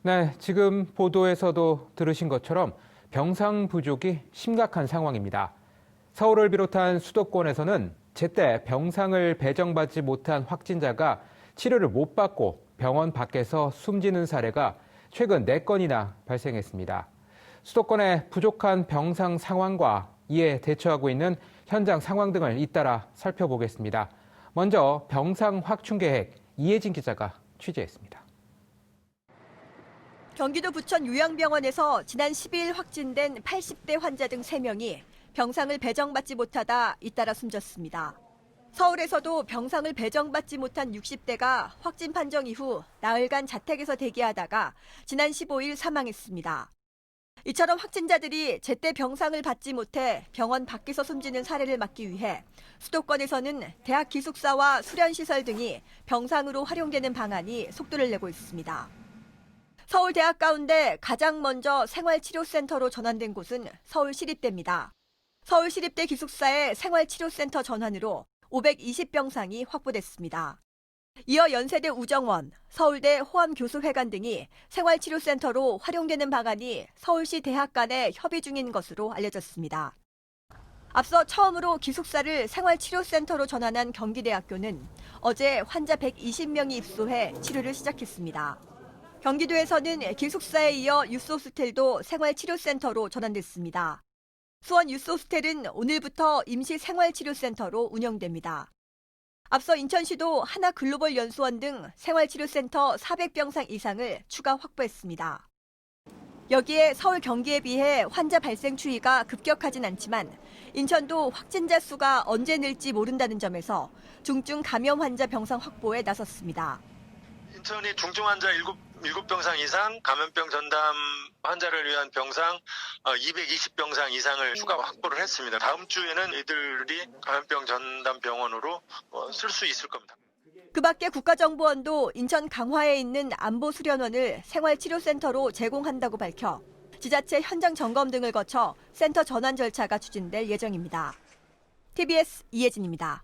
네, 지금 보도에서도 들으신 것처럼 병상 부족이 심각한 상황입니다. 서울을 비롯한 수도권에서는 제때 병상을 배정받지 못한 확진자가 치료를 못 받고 병원 밖에서 숨지는 사례가 최근 4건이나 발생했습니다. 수도권의 부족한 병상 상황과 이에 대처하고 있는 현장 상황 등을 잇따라 살펴보겠습니다. 먼저 병상 확충 계획 이혜진 기자가 취재했습니다. 경기도 부천 요양병원에서 지난 12일 확진된 80대 환자 등 3명이 병상을 배정받지 못하다 잇따라 숨졌습니다. 서울에서도 병상을 배정받지 못한 60대가 확진 판정 이후 나흘간 자택에서 대기하다가 지난 15일 사망했습니다. 이처럼 확진자들이 제때 병상을 받지 못해 병원 밖에서 숨지는 사례를 막기 위해 수도권에서는 대학 기숙사와 수련시설 등이 병상으로 활용되는 방안이 속도를 내고 있습니다. 서울대학 가운데 가장 먼저 생활치료센터로 전환된 곳은 서울시립대입니다. 서울시립대 기숙사의 생활치료센터 전환으로 520병상이 확보됐습니다. 이어 연세대 우정원, 서울대 호암교수회관 등이 생활치료센터로 활용되는 방안이 서울시 대학 간에 협의 중인 것으로 알려졌습니다. 앞서 처음으로 기숙사를 생활치료센터로 전환한 경기대학교는 어제 환자 120명이 입소해 치료를 시작했습니다. 경기도에서는 기숙사에 이어 유스호스텔도 생활치료센터로 전환됐습니다. 수원 유스호스텔은 오늘부터 임시 생활치료센터로 운영됩니다. 앞서 인천시도 하나글로벌연수원 등 생활치료센터 400병상 이상을 추가 확보했습니다. 여기에 서울 경기에 비해 환자 발생 추이가 급격하진 않지만 인천도 확진자 수가 언제 늘지 모른다는 점에서 중증 감염 환자 병상 확보에 나섰습니다. 인천이 중증 환자 7병상 이상, 감염병 전담 환자를 위한 병상 220병상 이상을 추가 확보를 했습니다. 다음 주에는 이들이 감염병 전담 병원으로 쓸 수 있을 겁니다. 그 밖에 국가정보원도 인천 강화에 있는 안보수련원을 생활치료센터로 제공한다고 밝혀 지자체 현장 점검 등을 거쳐 센터 전환 절차가 추진될 예정입니다. TBS 이혜진입니다.